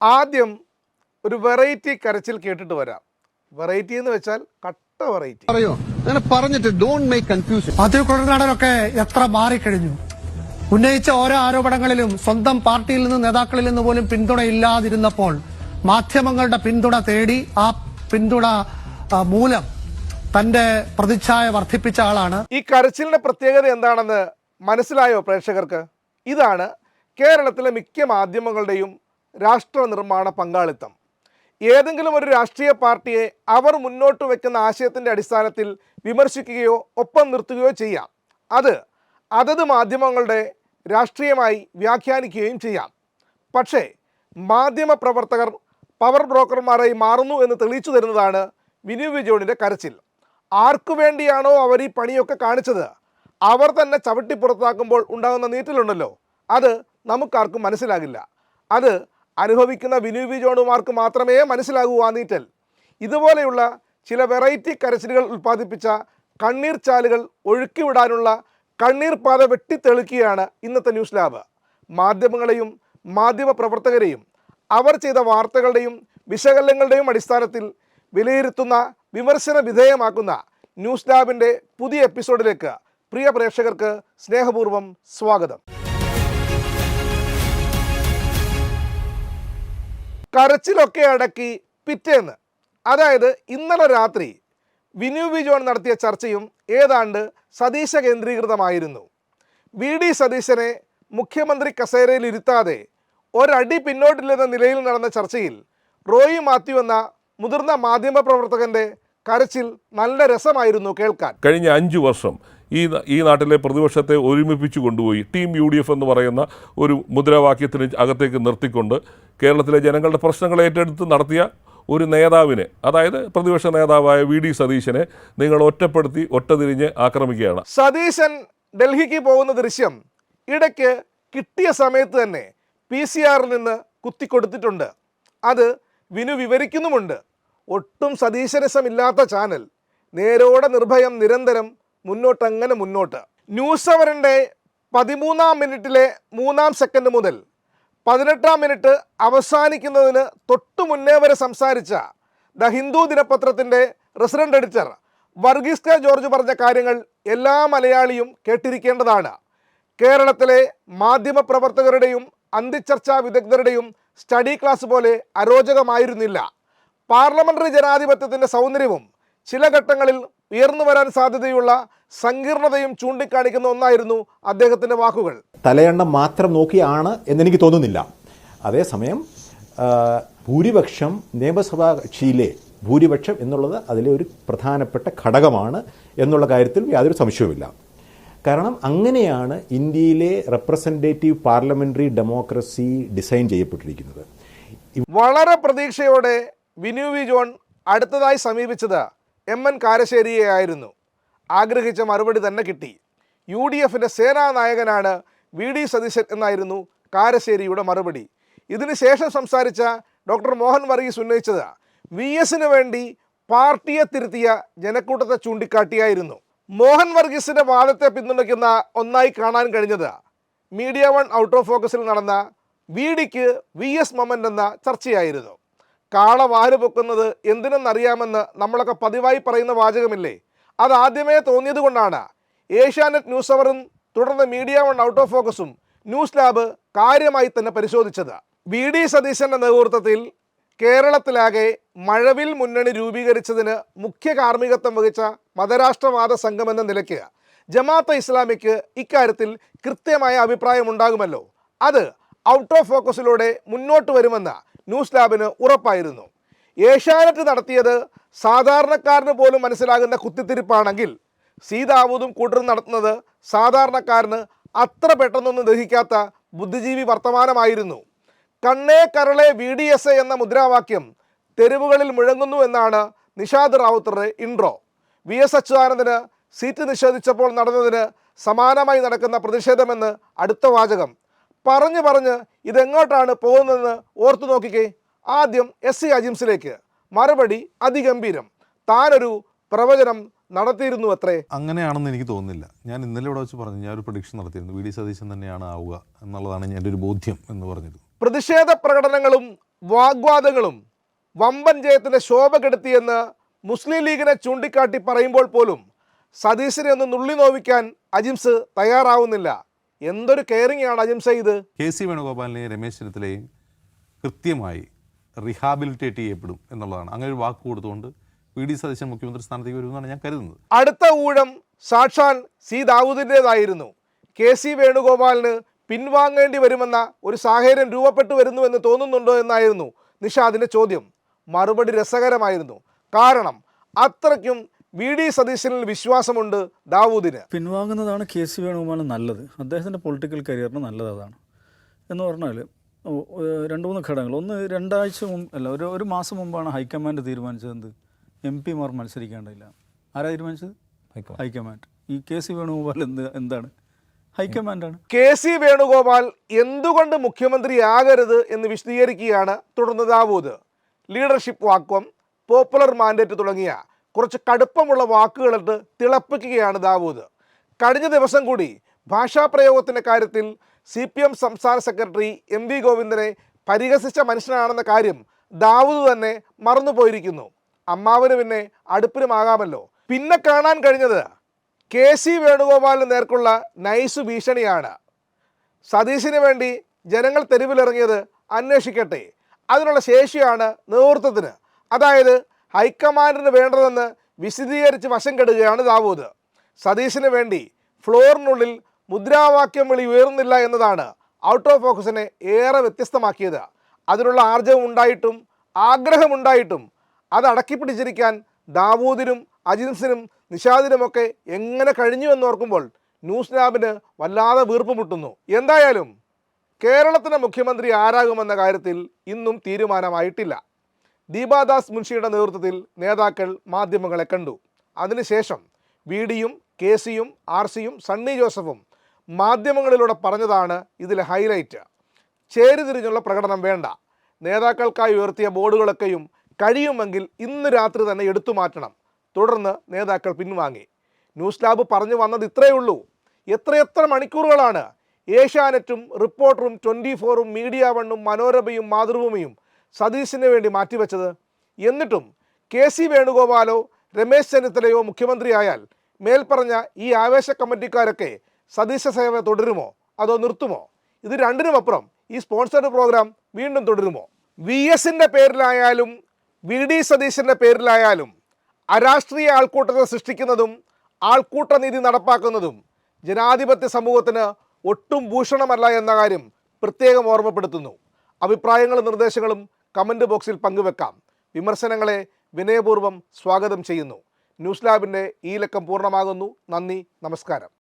ആദ്യം ഒരു വെറൈറ്റി കരച്ചിൽ കേട്ടിട്ട് വരാം. വെറൈറ്റി എന്ന് വെച്ചാൽ കട്ട വെറൈറ്റി. പറയോ അങ്ങനെ പറഞ്ഞിട്ട് ഡോണ്ട് മേക്ക് കൺഫ്യൂഷൻ. മാത്യു കുഴൽനാടനൊക്കെ എത്ര മാറിക്കഴിഞ്ഞു. ഉന്നയിച്ച ഓരോ ആരോപണങ്ങളിലും സ്വന്തം പാർട്ടിയിൽ നിന്ന് നേതാക്കളിൽ നിന്ന് പോലും പിന്തുണയില്ലാതിരുന്നപ്പോൾ മാധ്യമങ്ങളുടെ പിന്തുണ തേടി ആ പിന്തുണ മൂലം തന്റെ പ്രതിച്ഛായ വർദ്ധിപ്പിച്ച ആളാണ്. ഈ കരച്ചിലിന്റെ പ്രത്യേകത എന്താണെന്ന് മനസ്സിലായോ പ്രേക്ഷകർക്ക്? ഇതാണ് കേരളത്തിലെ മിക്ക മാധ്യമങ്ങളുടെയും രാഷ്ട്ര നിർമ്മാണ പങ്കാളിത്തം. ഏതെങ്കിലും ഒരു രാഷ്ട്രീയ പാർട്ടിയെ അവർ മുന്നോട്ട് വയ്ക്കുന്ന ആശയത്തിൻ്റെ അടിസ്ഥാനത്തിൽ വിമർശിക്കുകയോ ഒപ്പം നിർത്തുകയോ ചെയ്യാം. അത് അതത് മാധ്യമങ്ങളുടെ രാഷ്ട്രീയമായി വ്യാഖ്യാനിക്കുകയും ചെയ്യാം. പക്ഷേ മാധ്യമ പ്രവർത്തകർ പവർ ബ്രോക്കർമാരായി മാറുന്നു എന്ന് തെളിയിച്ചു തരുന്നതാണ് വിനു വിജോണിൻ്റെ കരച്ചിൽ. ആർക്കു വേണ്ടിയാണോ അവർ ഈ പണിയൊക്കെ കാണിച്ചത്, അവർ തന്നെ ചവിട്ടി പുറത്താക്കുമ്പോൾ ഉണ്ടാകുന്ന നീറ്റലുണ്ടല്ലോ, അത് നമുക്കാർക്കും മനസ്സിലാകില്ല. അത് അനുഭവിക്കുന്ന വിനു വിജോണുമാർക്ക് മാത്രമേ മനസ്സിലാകൂ ആ നീറ്റൽ. ഇതുപോലെയുള്ള ചില വെറൈറ്റി കരച്ചിലുകൾ ഉൽപ്പാദിപ്പിച്ച കണ്ണീർ ചാലുകൾ ഒഴുക്കിവിടാനുള്ള കണ്ണീർ പാത വെട്ടിത്തെളിക്കുകയാണ് ഇന്നത്തെ ന്യൂസ് ലാബ്. മാധ്യമങ്ങളെയും മാധ്യമ പ്രവർത്തകരെയും അവർ ചെയ്ത വാർത്തകളുടെയും വിശകലനങ്ങളുടെയും അടിസ്ഥാനത്തിൽ വിലയിരുത്തുന്ന വിമർശന വിധേയമാക്കുന്ന ന്യൂസ് ലാബിൻ്റെ പുതിയ എപ്പിസോഡിലേക്ക് പ്രിയ പ്രേക്ഷകർക്ക് സ്നേഹപൂർവ്വം സ്വാഗതം. കരച്ചിലൊക്കെ അടക്കി പിറ്റേന്ന്, അതായത് ഇന്നലെ രാത്രി വിനു വിജോൺ നടത്തിയ ചർച്ചയും ഏതാണ്ട് സതീശ കേന്ദ്രീകൃതമായിരുന്നു. വി ഡി സതീശനെ മുഖ്യമന്ത്രി കസേരയിൽ ഇരുത്താതെ ഒരടി പിന്നോട്ടില്ലെന്ന നിലയിൽ നടന്ന ചർച്ചയിൽ റോയി മാത്യു എന്ന മുതിർന്ന മാധ്യമ പ്രവർത്തകന്റെ കരച്ചിൽ നല്ല രസമായിരുന്നു കേൾക്കാൻ. കഴിഞ്ഞ 5 വർഷം ഈ നാട്ടിലെ പ്രതിപക്ഷത്തെ ഒരുമിപ്പിച്ചു കൊണ്ടുപോയി ടീം UDF എന്ന് പറയുന്ന ഒരു മുദ്രാവാക്യത്തിന് അകത്തേക്ക് നിർത്തിക്കൊണ്ട് കേരളത്തിലെ ജനങ്ങളുടെ പ്രശ്നങ്ങൾ ഏറ്റെടുത്ത് നടത്തിയ ഒരു നേതാവിനെ, അതായത് പ്രതിപക്ഷ നേതാവായ വി ഡി സതീശനെ നിങ്ങൾ ഒറ്റപ്പെടുത്തി ഒറ്റതിരിഞ്ഞ് ആക്രമിക്കുകയാണ്. സതീശൻ ഡൽഹിക്ക് പോകുന്ന ദൃശ്യം ഇടയ്ക്ക് കിട്ടിയ സമയത്ത് തന്നെ PCR നിന്ന് കുത്തിക്കൊടുത്തിട്ടുണ്ട്. അത് വിനു വിവരിക്കുന്നുമുണ്ട്. ഒട്ടും സതീശനിസമില്ലാത്ത ചാനൽ നേരോടെ നിർഭയം നിരന്തരം മുന്നോട്ട്. ന്യൂസ് അവറിൻ്റെ 13-ാം മിനിറ്റിലെ 3-ാം സെക്കൻഡ് മുതൽ 18-ാം മിനിറ്റ് അവസാനിക്കുന്നതിന് തൊട്ടു മുന്നേ വരെ സംസാരിച്ച ദ ഹിന്ദു ദിനപത്രത്തിൻ്റെ resident editor Varghese K George പറഞ്ഞ കാര്യങ്ങൾ എല്ലാ മലയാളിയും കേട്ടിരിക്കേണ്ടതാണ്. കേരളത്തിലെ മാധ്യമ പ്രവർത്തകരുടെയും അന്തിച്ചർച്ചാ വിദഗ്ധരുടെയും സ്റ്റഡി ക്ലാസ് പോലെ അരോചകമായിരുന്നില്ല. പാർലമെന്ററി ജനാധിപത്യത്തിൻ്റെ സൗന്ദര്യവും ചില ഘട്ടങ്ങളിൽ ഉയർന്നു വരാൻ സാധ്യതയുള്ള സങ്കീർണതയും ചൂണ്ടിക്കാണിക്കുന്ന ഒന്നായിരുന്നു അദ്ദേഹത്തിൻ്റെ വാക്കുകൾ. തലയെണ്ണം മാത്രം നോക്കിയാണ് എന്നെനിക്ക് തോന്നുന്നില്ല. അതേസമയം ഭൂരിപക്ഷം നിയമസഭാ കക്ഷിയിലെ ഭൂരിപക്ഷം എന്നുള്ളത് അതിലെ ഒരു പ്രധാനപ്പെട്ട ഘടകമാണ് എന്നുള്ള കാര്യത്തിൽ യാതൊരു സംശയവുമില്ല. കാരണം അങ്ങനെയാണ് ഇന്ത്യയിലെ റെപ്രസെൻറ്റേറ്റീവ് പാർലമെൻ്ററി ഡെമോക്രസി ഡിസൈൻ ചെയ്യപ്പെട്ടിരിക്കുന്നത്. വളരെ പ്രതീക്ഷയോടെ വിനു വിജോൺ അടുത്തതായി സമീപിച്ചത് MN കാരശ്ശേരിയെ ആയിരുന്നു. ആഗ്രഹിച്ച മറുപടി തന്നെ കിട്ടി. UDFിൻ്റെ സേനാനായകനാണ് വി ഡി സതീശൻ എന്നായിരുന്നു കാരശ്ശേരിയുടെ മറുപടി. ഇതിനുശേഷം സംസാരിച്ച ഡോക്ടർ മോഹൻ വർഗീസ് ഉന്നയിച്ചത് VSന് വേണ്ടി പാർട്ടിയെ തിരുത്തിയ ജനക്കൂട്ടത്തെ ചൂണ്ടിക്കാട്ടിയായിരുന്നു. മോഹൻ വർഗീസിൻ്റെ വാദത്തെ പിന്തുണയ്ക്കുന്ന ഒന്നായി കാണാൻ കഴിഞ്ഞത് മീഡിയ 1 ഔട്ട് ഓഫ് ഫോക്കസിൽ നടന്ന VDക്ക് VS മൊമെൻ്റ് എന്ന ചർച്ചയായിരുന്നു. കാള വാല് പൊക്കുന്നത് എന്തിനെന്നറിയാമെന്ന് നമ്മളൊക്കെ പതിവായി പറയുന്ന വാചകമില്ലേ, അതാദ്യമേ തോന്നിയത് കൊണ്ടാണ് ഏഷ്യാനെറ്റ് ന്യൂസ് അവറും തുടർന്ന് മീഡിയ 1 ഔട്ട് ഓഫ് ഫോക്കസും ന്യൂസ് ലാബ് കാര്യമായി തന്നെ പരിശോധിച്ചത്. വി ഡി സതീശൻ്റെ നേതൃത്വത്തിൽ കേരളത്തിലാകെ മഴവിൽ മുന്നണി രൂപീകരിച്ചതിന് മുഖ്യ കാർമ്മികത്വം വഹിച്ച മതരാഷ്ട്രവാദ സംഘമെന്ന നിലയ്ക്ക് ജമാഅത്തെ ഇസ്ലാമിക്ക് ഇക്കാര്യത്തിൽ കൃത്യമായ അഭിപ്രായമുണ്ടാകുമല്ലോ. അത് ഔട്ട് ഓഫ് ഫോക്കസിലൂടെ മുന്നോട്ട് വരുമെന്ന് ന്യൂസ് ലാബിന് ഉറപ്പായിരുന്നു. ഏഷ്യാനെറ്റ് നടത്തിയത് സാധാരണക്കാരന് പോലും മനസ്സിലാകുന്ന കുത്തിത്തിരിപ്പാണെങ്കിൽ സീതാവൂതും കൂട്ടരും നടത്തുന്നത് സാധാരണക്കാരന് അത്ര പെട്ടെന്നൊന്നും ദഹിക്കാത്ത ബുദ്ധിജീവി വർത്തമാനമായിരുന്നു. കണ്ണേ കരളെ VDSA എന്ന മുദ്രാവാക്യം തെരുവുകളിൽ മുഴങ്ങുന്നു എന്നാണ് നിഷാദ് റാവുത്തറുടെ ഇൻട്രോ. VS അച്യുതാനന്ദന് സീറ്റ് നിഷേധിച്ചപ്പോൾ നടന്നതിന് സമാനമായി നടക്കുന്ന പ്രതിഷേധമെന്ന് അടുത്ത വാചകം. പറഞ്ഞ് ഇതെങ്ങോട്ടാണ് പോകുന്നതെന്ന് ഓർത്തു നോക്കിക്കേ. ആദ്യം SC അജിംസിലേക്ക്, മറുപടി അതിഗംഭീരം. താനൊരു പ്രവചനം നടത്തിയിരുന്നു അത്രേ. അങ്ങനെയാണെന്ന് എനിക്ക് തോന്നുന്നില്ല. ഞാൻ ഇന്നലെ ഇവിടെ വെച്ച് പറഞ്ഞു, ഞാനൊരു പ്രഡിക്ഷൻ നടത്തിയിരുന്നു, വി ഡി സതീശൻ തന്നെയാണ് ആവുക എന്നുള്ളതാണ് എൻ്റെ ഒരു ബോധ്യം എന്ന് പറഞ്ഞത്. പ്രതിഷേധ പ്രകടനങ്ങളും വാഗ്വാദങ്ങളും വമ്പൻ ജയത്തിൻ്റെ ശോഭ കെടുത്തിയെന്ന് മുസ്ലിം ലീഗിനെ ചൂണ്ടിക്കാട്ടി പറയുമ്പോൾ പോലും സതീശനെ ഒന്ന് നുള്ളി നോവിക്കാൻ അജിംസ് തയ്യാറാവുന്നില്ല. എന്തൊരു കെയറിംഗ് ആണ് അജിംസ് ഇത്. കെ സി വേണുഗോപാലിനെയും രമേശ് ചെന്നിത്തലയും കൃത്യമായി റീഹാബിലിറ്റേറ്റ് ചെയ്യപ്പെടും എന്നുള്ളതാണ്. അങ്ങനെ ഒരു വാക്ക് കൊടുത്തുകൊണ്ട് പി ഡി സതീശൻ മുഖ്യമന്ത്രി സ്ഥാനത്തേക്ക് വരുമെന്നാണ് ഞാൻ കരുതുന്നത്. അടുത്ത ഊഴം സാക്ഷാൽ സി ദാവൂദിൻ്റേതായിരുന്നു. കെ സി വേണുഗോപാലിന് പിൻവാങ്ങേണ്ടി വരുമെന്ന ഒരു സാഹചര്യം രൂപപ്പെട്ടു വരുന്നുവെന്ന് തോന്നുന്നുണ്ടോ എന്നായിരുന്നു നിഷാദിൻ്റെ ചോദ്യം. മറുപടി രസകരമായിരുന്നു. കാരണം അത്രയ്ക്കും വി ഡി സതീശനിൽ വിശ്വാസമുണ്ട് ദാവൂദിന്. പിൻവാങ്ങുന്നതാണ് കെ സി വേണുഗോപാലിന് നല്ലത്. അദ്ദേഹത്തിൻ്റെ പൊളിറ്റിക്കൽ കരിയറിന് നല്ലത് അതാണ്. എന്ന് പറഞ്ഞാൽ 2-3 ഘടകങ്ങൾ. ഒന്ന്, 2 ആഴ്ച മുമ്പ് അല്ല, ഒരു മാസം മുമ്പാണ് ഹൈക്കമാൻഡ് തീരുമാനിച്ചത് എം പിമാർ മത്സരിക്കേണ്ടതില്ല. ആരാ തീരുമാനിച്ചത്? ഹൈക്കമാൻഡ്. ഈ കെ സി വേണുഗോപാൽ എന്താണ്? ഹൈക്കമാൻഡാണ്. കെ സി വേണുഗോപാൽ എന്തുകൊണ്ട് മുഖ്യമന്ത്രിയാകരുത് എന്ന് വിശദീകരിക്കുകയാണ് തുടർന്ന് Dawood. Leadership vacuum, popular mandate തുടങ്ങിയ കുറച്ച് കടുപ്പമുള്ള വാക്കുകളിട്ട് തിളപ്പിക്കുകയാണ് ദാവൂദ്. കഴിഞ്ഞ ദിവസം കൂടി ഭാഷാപ്രയോഗത്തിൻ്റെ കാര്യത്തിൽ CPM സംസ്ഥാന സെക്രട്ടറി MV ഗോവിന്ദനെ പരിഹസിച്ച മനുഷ്യനാണെന്ന കാര്യം ദാവൂദ് തന്നെ മറന്നുപോയിരിക്കുന്നു. അമ്മാവന് പിന്നെ അടുപ്പിനുമാകാമല്ലോ. പിന്നെ കാണാൻ കഴിഞ്ഞത് കെ സി വേണുഗോപാലിന് നേർക്കുള്ള നൈസ് ഭീഷണിയാണ്. സതീശിന് വേണ്ടി ജനങ്ങൾ തെരുവിലിറങ്ങിയത് അന്വേഷിക്കട്ടെ, അതിനുള്ള ശേഷിയാണ് നേതൃത്വത്തിന്. അതായത് ഹൈക്കമാൻഡിന് വേണ്ടതെന്ന് വിശദീകരിച്ച് വശം കെടുകയാണ് ദാവൂദ്. സതീശിന് വേണ്ടി ഫ്ലോറിനുള്ളിൽ മുദ്രാവാക്യം വിളി ഉയർന്നില്ല എന്നതാണ് ഔട്ട് ഓഫ് ഫോക്കസിനെ ഏറെ വ്യത്യസ്തമാക്കിയത്. അതിനുള്ള ആർജവം ഉണ്ടായിട്ടും ആഗ്രഹമുണ്ടായിട്ടും അത് അടക്കി പിടിച്ചിരിക്കാൻ ദാവൂദിനും അജിൻസിനും നിഷാദിനുമൊക്കെ എങ്ങനെ കഴിഞ്ഞു എന്നോർക്കുമ്പോൾ ന്യൂസ് ലാബിന് വല്ലാതെ വീർപ്പ് മുട്ടുന്നു. എന്തായാലും കേരളത്തിൻ്റെ മുഖ്യമന്ത്രി ആരാകുമെന്ന കാര്യത്തിൽ ഇന്നും തീരുമാനമായിട്ടില്ല. ദീപാദാസ് മുൻഷിയുടെ നേതൃത്വത്തിൽ നേതാക്കൾ മാധ്യമങ്ങളെ കണ്ടു. അതിനുശേഷം VDയും KCയും RCയും സണ്ണി ജോസഫും മാധ്യമങ്ങളിലൂടെ പറഞ്ഞതാണ് ഇതിലെ ഹൈലൈറ്റ്. ചേരിതിരിഞ്ഞുള്ള പ്രകടനം വേണ്ട, നേതാക്കൾക്കായി ഉയർത്തിയ ബോർഡുകളൊക്കെയും കഴിയുമെങ്കിൽ ഇന്ന് രാത്രി തന്നെ എടുത്തു മാറ്റണം. തുടർന്ന് നേതാക്കൾ പിൻവാങ്ങി. ന്യൂസ് ലാബ് പറഞ്ഞു വന്നത് ഇത്രയേ ഉള്ളൂ. എത്രയെത്ര മണിക്കൂറുകളാണ് ഏഷ്യാനെറ്റും റിപ്പോർട്ടറും 24ഉം മീഡിയ വണ്ണും മനോരമയും മാതൃഭൂമിയും സതീശിന് വേണ്ടി മാറ്റിവെച്ചത്. എന്നിട്ടും കെ സി വേണുഗോപാലോ രമേശ് ചെന്നിത്തലയോ മുഖ്യമന്ത്രിയായാൽ മേൽപ്പറഞ്ഞ ഈ ആവേശ കമ്മിറ്റിക്കാരൊക്കെ സതീശ സേവ തുടരുമോ അതോ നിർത്തുമോ? ഇത് രണ്ടിനുമപ്പുറം ഈ സ്പോൺസർഡ് പ്രോഗ്രാം വീണ്ടും തുടരുമോ? VSൻ്റെ പേരിലായാലും VD സതീശൻ്റെ പേരിലായാലും അരാഷ്ട്രീയ ആൾക്കൂട്ടത്തെ സൃഷ്ടിക്കുന്നതും ആൾക്കൂട്ടനീതി നടപ്പാക്കുന്നതും ജനാധിപത്യ സമൂഹത്തിന് ഒട്ടും ഭൂഷണമല്ല എന്ന കാര്യം പ്രത്യേകം ഓർമ്മപ്പെടുത്തുന്നു. അഭിപ്രായങ്ങളും നിർദ്ദേശങ്ങളും കമൻറ്റ് ബോക്സിൽ പങ്കുവെക്കാം. വിമർശനങ്ങളെ വിനയപൂർവ്വം സ്വാഗതം ചെയ്യുന്നു. ന്യൂസ് ലാബിൻ്റെ ഈ ലക്കം പൂർണ്ണമാകുന്നു. നന്ദി, നമസ്കാരം.